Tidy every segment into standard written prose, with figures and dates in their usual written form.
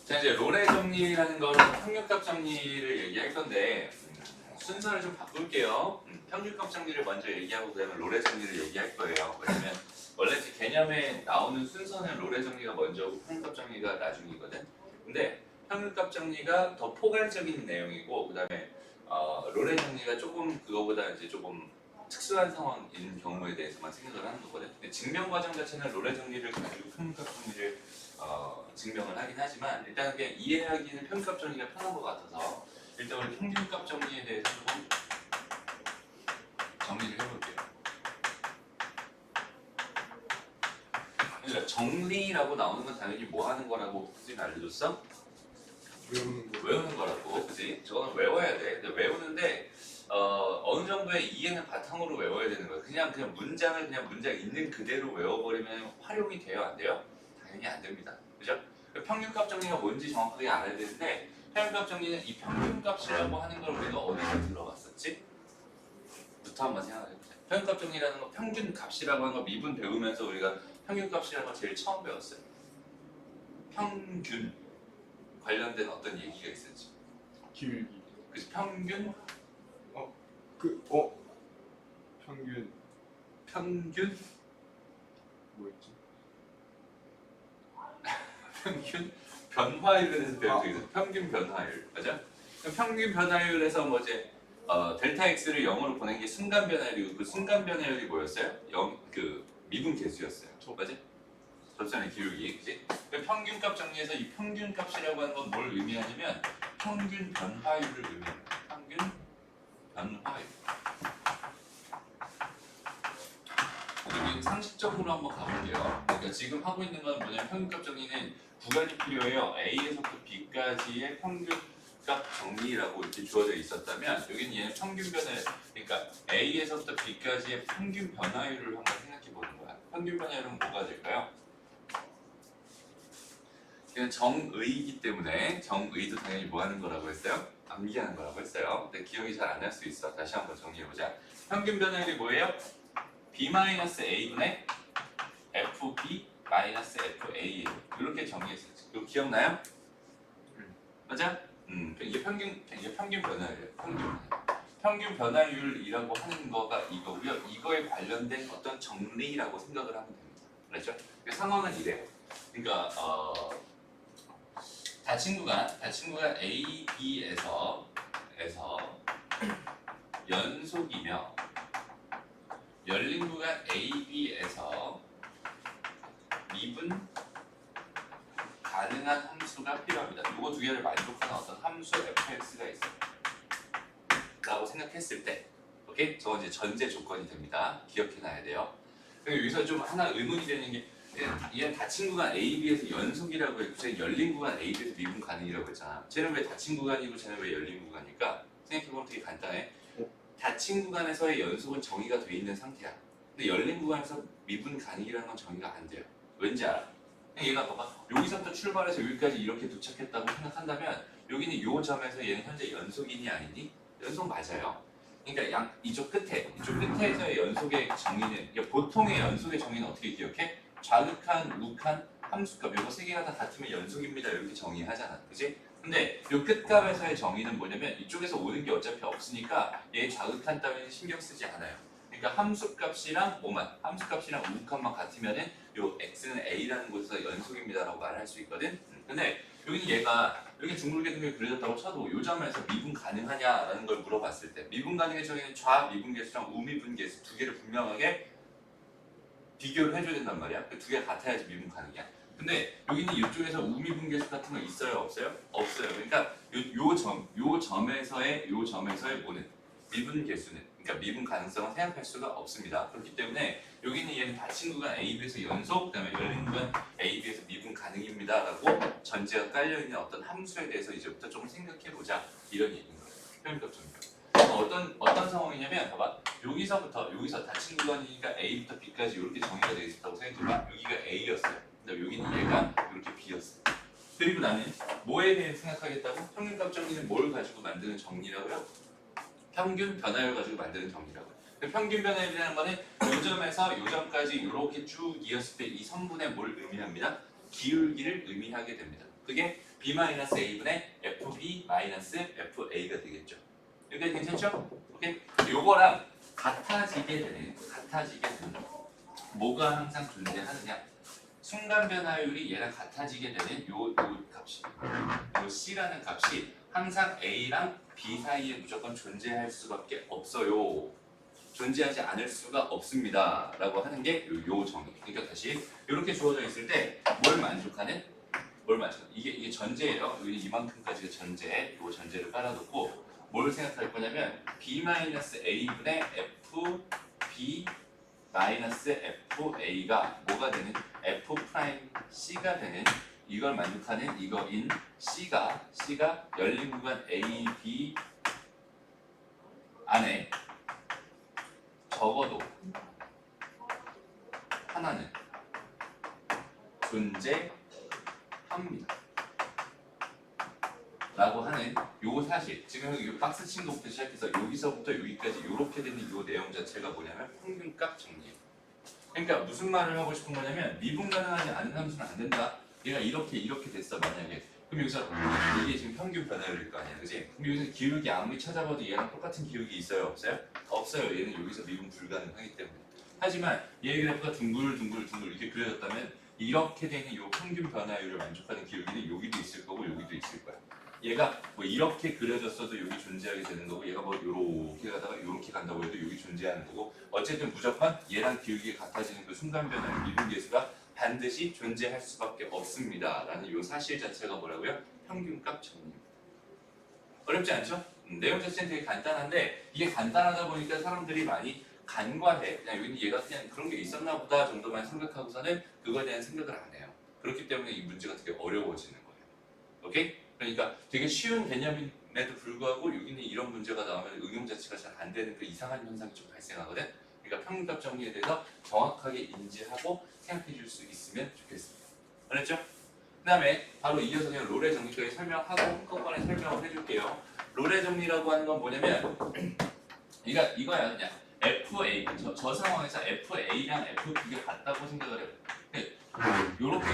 자, 이제 롤의 정리라는 거는 평균값 정리를 얘기할 건데 순서를 좀 바꿀게요. 평균값 정리를 먼저 얘기하고 그다음에 롤의 정리를 얘기할 거예요. 왜냐면 원래 제 개념에 나오는 순서는 롤의 정리가 먼저고 평균값 정리가 나중이거든. 근데 평균값 정리가 더 포괄적인 내용이고 그다음에 롤의 정리가 조금 그거보다 이제 조금 특수한 상황인 경우에 대해서만 생각을 하는 거거든. 근데 증명 과정 자체는 롤의 정리를 가지고 평균값 정리를 증명을 하긴 하지만 일단 그냥 이해하기는 평균값 정리가 편한 것 같아서 일단 우리 평균값 정리에 대해서 조금 정리를 해볼게요. 그러니까 정리라고 나오는 건 당연히 뭐 하는 거라고 선생님이 알려줬어? 외우는 거라고, 그치? 저거는 외워야 돼. 근데 외우는데 어느 정도의 이해는 바탕으로 외워야 되는 거야. 그냥 문장을 그냥 문장 있는 그대로 외워버리면 활용이 돼요, 안 돼요? 당연히 안 됩니다. 그죠? 평균값 정리가 뭔지 정확하게 알아야 되는데 평균값 정리는 이 평균값이라고 하는 걸 우리가 어디서 들어봤었지? 부터 한번 생각해보자. 평균값 정리라는 거 평균값이라고 하는 거 미분 배우면서 우리가 평균값이라는 걸 제일 처음 배웠어요. 평균 관련된 어떤 얘기가 있었지. 기울기. 그래서 평균 평균 뭐였지? 평균 변화율에 대해서 배운 적이 있어요. 평균 변화율, 맞아? 그럼 평균 변화율에서 뭐 이제 델타 x를 0으로 보낸 게 순간 변화율이고 그 순간 변화율이 뭐였어요? 그 미분 계수였어요. 맞아? 접선의 기울기, 그치? 그 평균값 정리해서 이 평균값이라고 하는 건 뭘 의미하냐면 평균 변화율을 의미합니다. 평균 변화율. 여기 상식적으로 한번 가볼게요. 그러니까 지금 하고 있는 건 뭐냐면 평균값 정리는 두 가지 필요해요. A에서부터 B까지의 평균값 정리라고 이렇게 주어져 있었다면 여기는 얘는 평균 변화율, 그러니까 A에서부터 B까지의 평균 변화율을 한번 생각해 보는 거야. 평균 변화율은 뭐가 될까요? 이건 정의이기 때문에 정의도 당연히 뭐 하는 거라고 했어요? 암기하는 거라고 했어요. 근데 기억이 잘 안 날 수 있어. 다시 한번 정리해보자. 평균 변화율이 뭐예요? B-A분의 FB-FA 이렇게 정리했었지. 이거 기억나요? 맞아? 이게 평균 변화율이에요. 평균 변화율이라고 하는 거가 이거고요. 이거에 관련된 어떤 정리라고 생각을 하면 됩니다. 그렇죠? 상황은 이래요. 그러니까 닫힌 구간 A, B에서 연속이며 열린 구간 A, B에서 미분 가능한 함수가 필요합니다. 이거 두 개를 만족하는 어떤 함수 fx가 있어요. 라고 생각했을 때, 오케이? 저건 이제 전제 조건이 됩니다. 기억해놔야 돼요. 그리고 여기서 좀 하나 의문이 되는 게 얘는 닫힌 구간 A, B에서 연속이라고 했고 쟤는 열린 구간 A, B에서 미분 가능이라고 했잖아. 쟤는 왜 닫힌 구간이고 쟤는 왜 열린 구간일까? 생각해보면 되게 간단해. 닫힌 구간에서의 연속은 정의가 돼 있는 상태야. 근데 열린 구간에서 미분 가능이라는 건 정의가 안 돼요. 왠지 알아? 얘가 봐봐. 여기서부터 출발해서 여기까지 이렇게 도착했다고 생각한다면 여기는 요 점에서 얘는 현재 연속이니 아니니? 연속 맞아요. 그러니까 이쪽 끝에서의 연속의 정의는, 그러니까 보통의 연속의 정의는 어떻게 기억해? 좌극한, 우극한, 함수값 이거 세 개가 다 같으면 연속입니다. 이렇게 정의하잖아. 그지? 근데 이 끝값에서의 정의는 뭐냐면 이쪽에서 오는 게 어차피 없으니까 얘 좌극한 따위는 신경 쓰지 않아요. 그러니까 함수값이랑 함수값이랑 우극한만 같으면은 요 x는 a라는 곳에서 연속입니다라고 말할 수 있거든. 근데 여기는 얘가 여기 둥글게 그려졌다고 쳐도 요 점에서 미분 가능하냐라는 걸 물어봤을 때 미분 가능의 정의는 좌 미분 계수랑 우 미분 계수 두 개를 분명하게 비교를 해줘야 된단 말이야. 그 두 개가 같아야지 미분 가능이야. 근데 여기는 이쪽에서 우 미분 계수 같은 거 있어요, 없어요? 없어요. 그러니까 요 점에서의 뭐는 미분 계수는, 그러니까 미분 가능성은 생각할 수가 없습니다. 그렇기 때문에 여기는 얘는 닫힌 구간 A, B에서 연속, 그다음에 열린 구간 A, B에서 미분 가능입니다라고 전제가 깔려 있는 어떤 함수에 대해서 이제부터 좀 생각해보자 이런 얘기인 거예요. 표현값 정리. 어떤 상황이냐면 봐봐. 여기서 닫힌 구간이니까 A부터 B까지 이렇게 정의가 되어 있었다고 생각해봐. 여기가 A였어요. 근데 여기는 얘가 이렇게 B였어요. 그리고 나는 뭐에 대해 생각하겠다고? 평균값 정리는 뭘 가지고 만드는 정리라고요? 평균 변화율 가지고 만드는 정리라고요. 평균 변화율이라는 거는 요 점에서 요 점까지 이렇게 쭉 이었을 때 이 선분의 뭘 의미합니다? 기울기를 의미하게 됩니다. 그게 B-A분의 FB-FA가 되겠죠. 여기까지 괜찮죠? 오케이? 요거랑 같아지게 되는 뭐가 항상 존재하느냐? 순간 변화율이 얘랑 같아지게 되는 요 값이 요 C라는 값이 항상 A랑 B 사이에 무조건 존재할 수밖에 없어요. 존재하지 않을 수가 없습니다. 라고 하는 게 요 정의. 그러니까 다시 이렇게 주어져 있을 때 뭘 만족하는? 이게 전제예요. 이만큼까지가 전제. 요 전제를 깔아놓고 뭘 생각할 거냐면 B-A분의 FB-FA가 뭐가 되는? F'C가 되는 이걸 만족하는 이거인 C가 열린 구간 A, B 안에 적어도 하나는 존재합니다. 라고 하는 요 사실, 지금 이 박스 친 것부터 시작해서 여기서부터 여기까지 이렇게 되는 요 내용 자체가 뭐냐면 평균값 정리예요. 그러니까 무슨 말을 하고 싶은 거냐면 미분 가능하지 않은 함수는 안 된다. 얘가 이렇게 됐어 만약에. 그럼 여기서 이게 지금 평균 변화율일 거 아니야, 그지? 그럼 여기서 기울기 아무리 찾아봐도 얘랑 똑같은 기울기 있어요, 없어요? 없어요. 얘는 여기서 미분 불가능하기 때문에. 하지만 얘 그래프가 둥글둥글 이렇게 그려졌다면 이렇게 되는 이 평균 변화율을 만족하는 기울기는 여기도 있을 거고 여기도 있을 거야. 얘가 뭐 이렇게 그려졌어도 여기 존재하게 되는 거고 얘가 뭐 요렇게 가다가 요렇게 간다고 해도 여기 존재하는 거고 어쨌든 무조건 얘랑 기울기가 같아지는 그 순간 변화율 미분 계수가 반드시 존재할 수밖에 없습니다. 라는 요 사실 자체가 뭐라고요? 평균값 정리입니다. 어렵지 않죠? 내용 자체는 되게 간단한데 이게 간단하다 보니까 사람들이 많이 간과해. 그냥 여기는 얘가 그냥 그런 게 있었나 보다 정도만 생각하고서는 그거에 대한 생각을 안 해요. 그렇기 때문에 이 문제가 되게 어려워지는 거예요. 오케이? 그러니까 되게 쉬운 개념임에도 불구하고 여기는 이런 문제가 나오면 응용 자체가 잘 안 되는 그 이상한 현상이 좀 발생하거든. 그러니까 평균값 정리에 대해서 정확하게 인지하고 생각해 줄 수 있으면 좋겠습니다. 알았죠? 그 다음에 바로 이어서 그냥 롤의 정리까지 설명하고 한꺼번에 설명을 해줄게요. 롤의 정리라고 하는 건 뭐냐면 이거야 그냥 FA 저 상황에서 FA랑 FB가 같다고 생각을 해요. 요렇게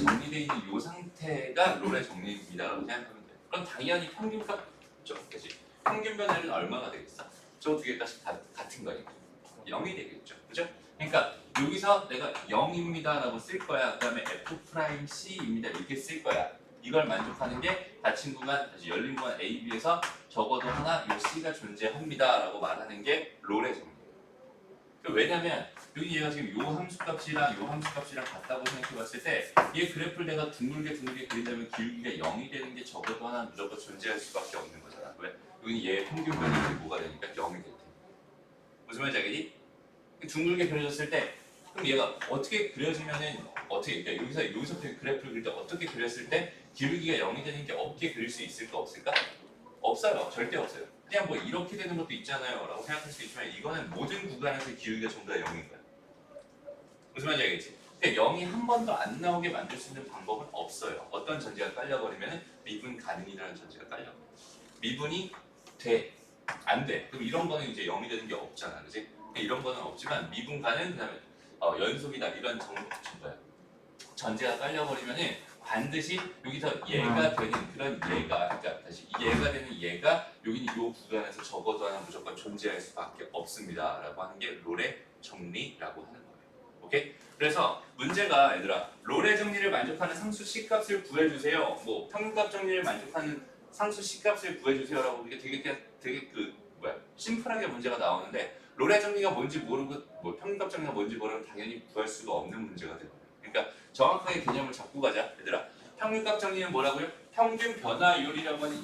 정리되어 있는 요 상태가 롤의 정리입니다라고 생각하면 돼요. 그럼 당연히 평균값죠. 그치? 평균 변화율은 얼마가 되겠어? 저 두 개까지 같은 거니까 0이 되겠죠. 그죠? 그러니까 여기서 내가 0입니다라고 쓸 거야. 그 다음에 F'C입니다 이렇게 쓸 거야. 이걸 만족하는 게 닫힌 구간, 다시 열린 구간 A, B에서 적어도 하나 요 C가 존재합니다라고 말하는 게 롤의 정리예요. 왜냐면 여기 얘가 지금 요 함수값이랑 요 함수값이랑 같다고 생각해봤을 때 얘 그래프를 내가 둥글게 그린다면 기울기가 0이 되는 게 적어도 하나 무조건 존재할 수밖에 없는 거잖아. 왜? 여기 얘 평균 변화율이 뭐가 되니까 0이 될 테니까. 무슨 말인지 알겠니? 둥글게 그려졌을 때 그럼 얘가 어떻게 그려지면은 그러니까 여기서 그래프를 그릴 때 어떻게 그렸을 때 기울기가 0이 되는 게 없게 그릴 수 있을까 없을까? 없어요. 절대 없어요. 그냥 뭐 이렇게 되는 것도 있잖아요 라고 생각할 수 있지만 이거는 모든 구간에서 기울기가 전부 다 0인 거야. 무슨 말인지 알겠지? 그러니까 0이 한 번도 안 나오게 만들 수 있는 방법은 없어요. 어떤 전제가 깔려버리면 미분 가능이라는 전제가 깔려. 미분이 돼. 안 돼. 그럼 이런 거는 이제 0이 되는 게 없잖아. 그지? 이런 거는 없지만 미분 가능 그다음에 연속이다 이런 전제가 깔려버리면은 반드시 여기서 얘가 되는 그런 얘가 그러니까 다시 얘가 되는 얘가 여기는 이 구간에서 적어도 하나 무조건 존재할 수밖에 없습니다라고 하는 게 롤의 정리라고 하는 거예요. 오케이? 그래서 문제가 얘들아 롤의 정리를 만족하는 상수 C값을 구해주세요. 뭐 평균값 정리를 만족하는 상수 C값을 구해주세요라고 이게 되게 심플하게 문제가 나오는데 롤의 정리가 뭔지 모르고 뭐 평균값 정리가 뭔지 모르면 당연히 구할 수가 없는 문제가 되거든요. 그러니까 정확하게 개념을 잡고 가자 얘들아. 평균값 정리는 뭐라고요? 평균 변화율이라고 하는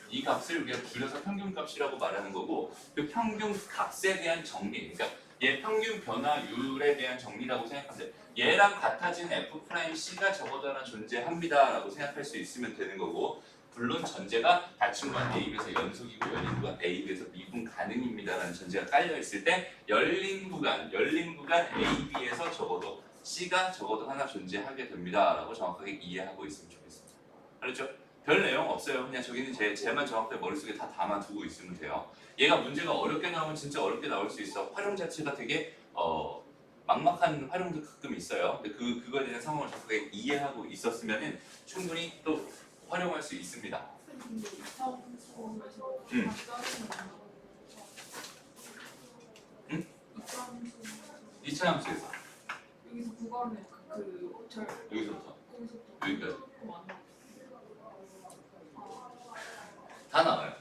이 값을 우리가 줄여서 평균값이라고 말하는 거고 그 평균값에 대한 정리 그러니까 얘 평균 변화율에 대한 정리라고 생각하면 돼. 얘랑 같아진 F'C가 적어도 하나 존재합니다 라고 생각할 수 있으면 되는 거고 물론 전제가 닫힌 구간 A에서 연속이고 열린 구간 A에서 미분 가능입니다라는 전제가 깔려 있을 때 열린 구간 A, B에서 적어도 C가 적어도 하나 존재하게 됩니다라고 정확하게 이해하고 있으면 좋겠습니다. 알았죠? 별 내용 없어요. 그냥 저기는 제만 정확하게 머릿속에 다 담아두고 있으면 돼요. 얘가 문제가 어렵게 나오면 진짜 어렵게 나올 수 있어. 활용 자체가 되게 막막한 활용도 가끔 있어요. 근데 그거에 대한 상황을 정확하게 이해하고 있었으면은 충분히 또 활용할 수 있습니다. 근데 2차 함수에서 응. 응? 2차 함수 2차 함수에서 여기서 구간에 그절 여기서부터 거기서부터 여기까지 그럼 안 나와. 다 나와요.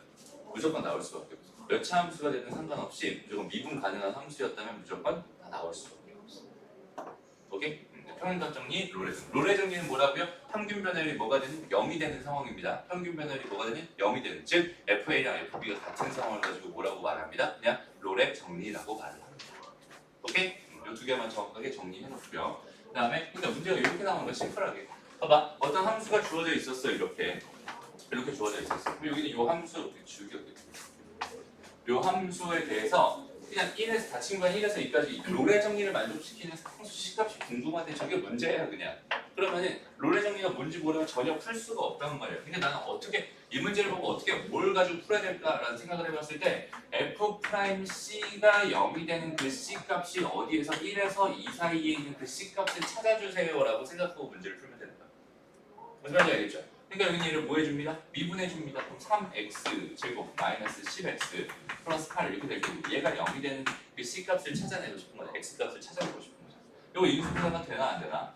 무조건 나올 수밖에 없어. 몇 차 함수가 되든 상관없이 무조건 미분 가능한 함수였다면 무조건 다 나올 수밖에 없어. 오케이? 평균값 정리, 롤의 정리. 롤의 정리는 뭐라고요? 평균 변열이 뭐가 되는 0이 되는 상황입니다. 평균 변열이 뭐가 되는 0이 되는, 즉 FA랑 FB가 같은 상황을 가지고 뭐라고 말합니다? 그냥 롤의 정리라고 말을 합니다. 오케이? 이 두 개만 정확하게 정리해 놓고요. 그 다음에 그러니까 문제가 이렇게 나오는 거야. 심플하게. 봐봐. 어떤 함수가 주어져 있었어. 이렇게 주어져 있었어. 그럼 여기는 이 함수 이 함수에 대해서 그냥 1에서 다 친구가 1에서 2까지 롤의 정리를 만족시키는 함수 C값이 궁금한데 저게 문제야 그냥. 그러면은 롤의 정리가 뭔지 모르면 전혀 풀 수가 없단 말이야. 그러니까 나는 어떻게 이 문제를 보고 어떻게 뭘 가지고 풀어야 될까라는 생각을 해봤을 때 F'C가 0이 되는 그 C값이 어디에서 1에서 2 사이에 있는 그 C값을 찾아주세요라고 생각하고 문제를 풀면 되는 거야. 무슨 말인지 알겠죠? 그러니까 여기는 얘를 뭐 해줍니다? 미분해줍니다. 그럼 3x 제곱 마이너스 10x 플러스 8 이렇게 될 거고 얘가 0이 되는 그 C값을 찾아내고 싶은 거죠. X값을 찾아내고 싶은 거죠. 이거 인수분해가 되나 안 되나?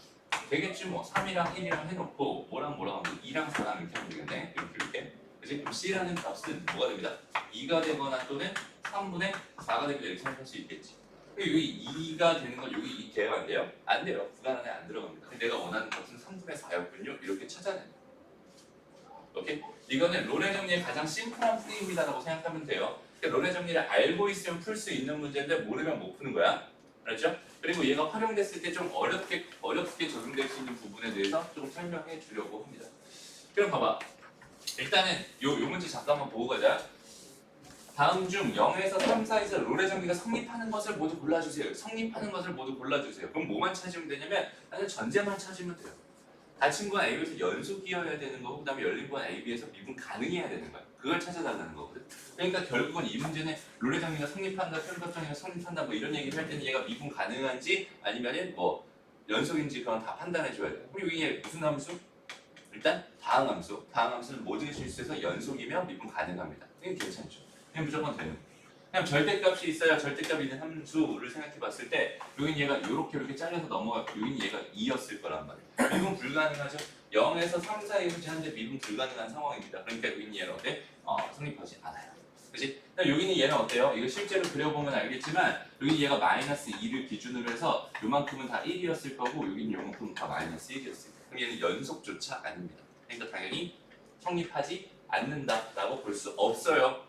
되겠지 뭐. 3이랑 1이랑 해놓고 뭐랑 하면 2랑 4랑 이렇게 하면 되겠네. 이렇게. 그치? 그럼 C라는 값은 뭐가 됩니다? 2가 되거나 또는 3분의 4가 되거나 이렇게 생각할 수 있겠지. 여기 2가 되는 건 여기 2 돼요? 안 돼요? 안 돼요. 구간 안에 안 들어갑니다. 근데 내가 원하는 값은 3분의 4였군요. 이렇게 찾아내는 오케이? 이거는 롤의 정리의 가장 심플한 풀이입니다라고 생각하면 돼요. 그러니까 롤의 정리를 알고 있으면 풀 수 있는 문제인데 모르면 못 푸는 거야. 알았죠? 그리고 얘가 활용됐을 때 좀 어렵게 적용될 수 있는 부분에 대해서 좀 설명해 주려고 합니다. 그럼 봐봐. 일단은 요 문제 잠깐만 보고 가자. 다음 중 0에서 3, 4에서 롤의 정리가 성립하는 것을 모두 골라주세요. 성립하는 것을 모두 골라주세요. 그럼 뭐만 찾으면 되냐면 나는 전제만 찾으면 돼요. 닫힌 구간 AB에서 연속이어야 되는 거고 그 다음에 열린 구간 AB에서 미분 가능해야 되는 거야. 그걸 찾아달라는 거거든. 그러니까 결국은 이 문제는 롤의 정리가 성립한다, 평균값 정리가 성립한다 뭐 이런 얘기를 할 때는 얘가 미분 가능한지 아니면은 뭐 연속인지 그건 다 판단해 줘야 돼. 그리고 이게 무슨 함수? 일단 다항함수. 다항함수는 모든 실수에서 연속이면 미분 가능합니다. 이게 괜찮죠. 그냥 무조건 되는 거야. 그냥 절대값이 있어야 절대값이 있는 함수를 생각해봤을 때 여긴 얘가 이렇게 잘려서 넘어갔고 여긴 얘가 2였을 거란 말이에요. 미분 불가능하죠. 0에서 3 사이에서 지났는데 미분 불가능한 상황입니다. 그러니까 여긴 얘는 어때? 성립하지 않아요. 그치? 여기는 얘는 어때요? 이거 실제로 그려보면 알겠지만 여기 얘가 마이너스 2를 기준으로 해서 요만큼은 다 1이었을 거고 여기는 요만큼은 다 마이너스 1이었을 거예요. 그럼 얘는 연속조차 아닙니다. 그러니까 당연히 성립하지 않는다라고 볼 수 없어요.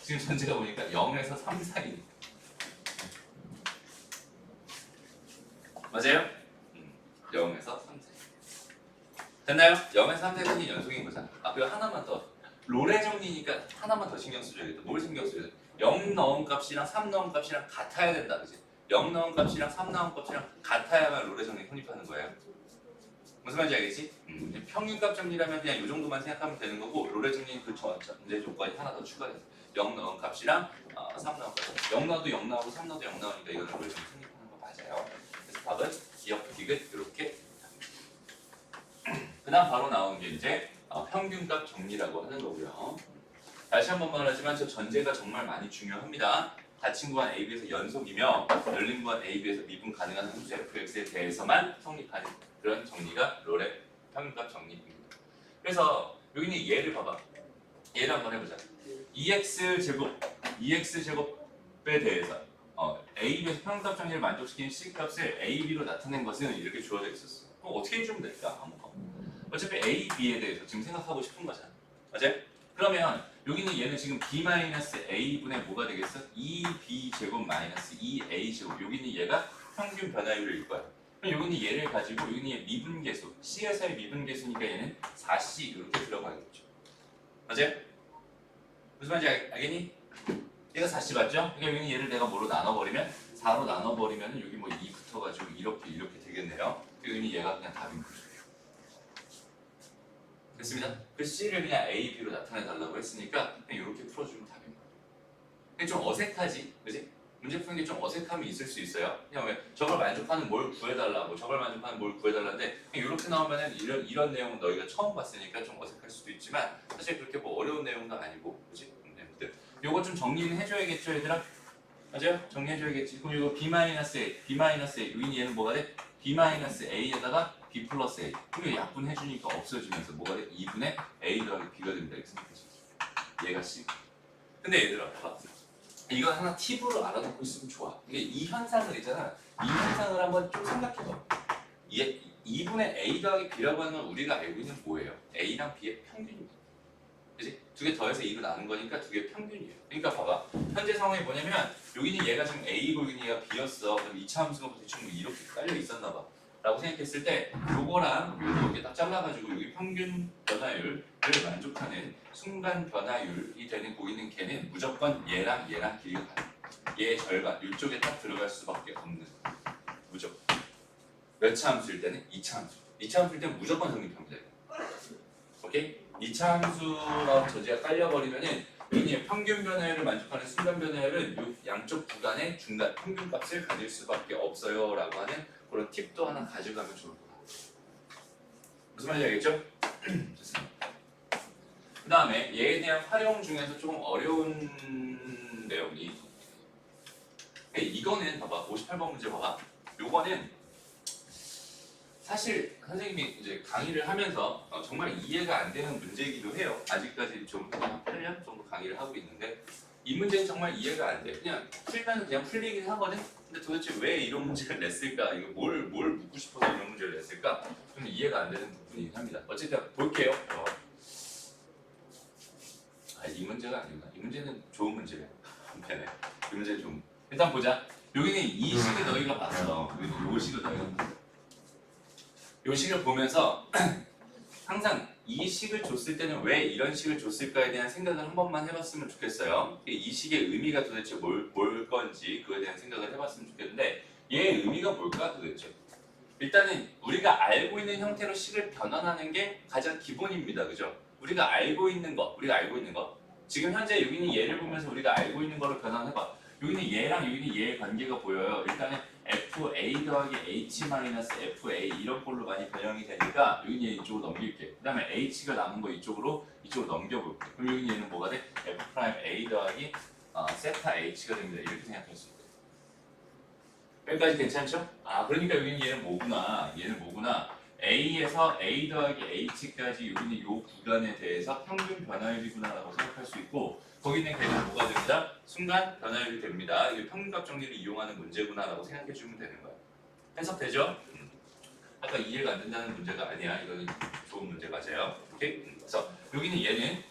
지금 전제가 보니까 0에서 3 사이니까. 맞아요? 0에서 3 사이. 됐나요? 0에서 3 사이는 연속인 거잖아. 그리고 하나만 더. 롤의 정리니까 하나만 더 신경 써줘야겠다. 뭘 신경 써야 돼? 0 넣은 값이랑 3 넣은 값이랑 같아야 된다. 그치? 0 넣은 값이랑 3 넣은 값이랑 같아야만 롤의 정리 성립하는 거예요. 무슨 말인지 알겠지? 평균값 정리라면 그냥 이 정도만 생각하면 되는 거고 롤의 정리는 그 전제 조건이 하나 더 추가돼서 0 넣은 값이랑 3 넣은 값 0 넣어도 0 나오고 3 넣어도 0 나오니까 이거는 롤의 정리 성립하는 거 맞아요. 그래서 답은 기억, 디귿 이렇게 그 다음 바로 나온 게 이제 평균값 정리라고 하는 거고요. 다시 한번 말하지만 저 전제가 정말 많이 중요합니다. 닫힌 구간 AB에서 연속이며 열린 구간 AB에서 미분 가능한 함수 fx에 대해서만 성립하는 그런 정리가 롤의 평균값 정리입니다. 그래서 여기는 얘를 봐봐. 얘를 한번 해보자. 2x 제곱에 대해서 AB에서 평균값 정리를 만족시키는 C값을 AB로 나타낸 것은 이렇게 주어져 있었어. 그럼 어떻게 해주면 될까? 한번 봐. 어차피 A, B에 대해서 지금 생각하고 싶은 거잖아. 맞아요? 그러면 여기는 얘는 지금 B-A분의 뭐가 되겠어? 2B 제곱 마이너스 2A 제곱. 여기는 얘가 평균 변화율일 거야. 그럼 여기는 얘를 가지고 여기는 얘 미분계수. C에서의 미분계수니까 얘는 4C 이렇게 들어가겠죠. 맞아요? 무슨 말인지 알겠니? 얘가 4C 맞죠? 그러니까 여기는 얘를 내가 뭐로 나눠버리면 4로 나눠버리면 여기 뭐 2 붙어가지고 이렇게 되겠네요. 여기는 얘가 그냥 답인 거죠. 됐습니다. 그 C를 그냥 A, B로 나타내달라고 했으니까 그냥 이렇게 풀어주면 답인 거예요. 좀 어색하지? 그지? 문제 푸는 게 좀 어색함이 있을 수 있어요. 그냥 왜 저걸 만족하는 뭘 구해달라, 뭐 저걸 만족하는 뭘 구해달라인데 그냥 이렇게 나오면은 이런 내용은 너희가 처음 봤으니까 좀 어색할 수도 있지만 사실 그렇게 뭐 어려운 내용도 아니고, 그렇지? 요거 좀 정리는 해줘야겠죠, 얘들아? 맞아요? 정리해줘야겠지. 그럼 이거 B-A, 여기 얘는 뭐가 돼? B-A에다가 B 플러스 A. 그럼 약분해주니까 없어지면서 뭐가 돼? 2분의 A 더하기 B가 됩니다. 이렇게 생각하시면 얘가 C. 근데 얘들아, 봐봐. 이거 하나 팁으로 알아놓고 있으면 좋아. 이게 이 현상을 있잖아. 이 현상을 한번 좀 생각해봐. 2분의 A 더하기 B라고 하는 건 우리가 알고 있는 뭐예요? A랑 B의 평균입니다. 그치? 두 개 더해서 2로 나눈 거니까 두 개 평균이에요. 그러니까 봐봐. 현재 상황이 뭐냐면 여기는 얘가 지금 A고 여기는 얘가 B였어. 그럼 2차 함수가 대충 이렇게 깔려 있었나 봐. 라고 생각했을 때 요거랑 요거 이렇게 딱 잘라가지고 여기 평균 변화율을 만족하는 순간 변화율이 되는 보이는 걔는 무조건 얘랑 길이가 같아. 얘의 절반 이쪽에 딱 들어갈 수밖에 없는 무조건. 몇 차 함수일 때는 2차 함수. 2차 함수일 때는 무조건 성립합니다. 오케이? 2차 함수가 저지가 깔려버리면은 여기 평균 변화율을 만족하는 순간 변화율은 이 양쪽 구간의 중간 평균 값을 가질 수밖에 없어요 라고 하는 그런 팁도 하나 가져가면 좋을 것 같아요. 무슨 말인지 알겠죠? 좋습니다. 그 다음에 얘에 대한 활용 중에서 조금 어려운 내용이 이거는 봐봐 58번 문제 봐봐. 요거는 사실 선생님이 이제 강의를 하면서 정말 이해가 안 되는 문제이기도 해요. 아직까지 좀 한 8년 정도 강의를 하고 있는데 이 문제는 정말 이해가 안 돼. 그냥 풀면 그냥 풀리긴 하거든. 근데 도대체 왜 이런 문제를 냈을까? 이거 뭘 묻고 싶어서 이런 문제를 냈을까? 좀 이해가 안 되는 부분이긴 합니다. 어쨌든 볼게요. 이 문제가 아니구나. 이 문제는 좋은 문제예요. 한편에 이 문제는 좀 일단 보자. 여기는 이 식을 너희가 봤어. 여기는 요 식을 너희가 봤어. 요 식을 보면서 항상 이 식을 줬을 때는 왜 이런 식을 줬을까에 대한 생각을 한 번만 해봤으면 좋겠어요. 이 식의 의미가 도대체 뭘 건지 그거에 대한 생각을 해봤으면 좋겠는데 얘의 의미가 뭘까 도대체? 일단은 우리가 알고 있는 형태로 식을 변환하는 게 가장 기본입니다. 그죠? 우리가 알고 있는 거 지금 현재 여기는 얘를 보면서 우리가 알고 있는 거로 변환해봐. 여기는 얘랑 여기는 얘의 관계가 보여요. 일단은 FA 더하기 H 마이너스 FA 이런 걸로 많이 변형이 되니까 여기는 얘 이쪽으로 넘길게. 그 다음에 H가 남은 거 이쪽으로 넘겨볼게. 그럼 여기는 얘는 뭐가 돼? F 프라임 A 더하기 세타 H가 됩니다. 이렇게 생각할 수 있어요. 여기까지 괜찮죠? 그러니까 여기는 얘는 뭐구나. A에서 A 더하기 H까지 여기는 요 구간에 대해서 평균 변화율이구나라고 생각할 수 있고 거기는 걔는 뭐가 됩니다? 순간 변화율이 됩니다. 이게 평균값 정리를 이용하는 문제구나라고 생각해주면 되는 거예요. 해석되죠? 아까 이해가 안 된다는 문제가 아니야. 이거는 좋은 문제 맞아요. 오케이? 그래서 여기는 얘는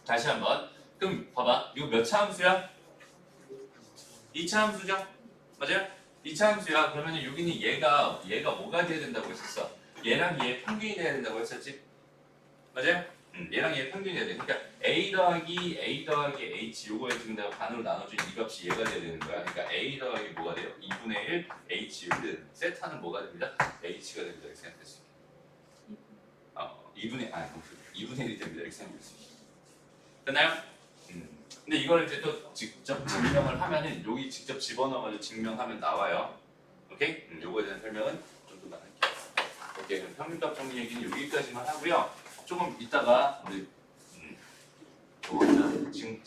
다시 한번 그럼 봐봐. 이거 몇 차 함수야? 2차 함수죠? 맞아요? 2차 함수야. 그러면 여기는 얘가 뭐가 돼야 된다고 했었어? 얘랑 얘 평균이 돼야 된다고 했었지? 맞아요? 얘랑 얘 평균이 돼야 돼. 그러니까 A 더하기 H 요거에 지금 내가 반으로 나눠준 이 값이 얘가 돼야 되는 거야. 그러니까 A 더하기 뭐가 돼요? 2분의 1 H 여기는 세타는 뭐가 됩니다? H가 됩니다. 이렇게 생각할 수 있게. 2분의 1이 됩니다. 이렇게 생각할 수 있게. 됐나요? 근데 이걸 이제 또 직접 증명을 하면은 여기 직접 집어넣어가지고 증명하면 나와요. 오케이? 요거에 대한 설명은 좀 더 나눌게요. 오케이, 그럼 평균값 정리 얘기는 여기까지만 하고요. 조금 이따가 우리 지금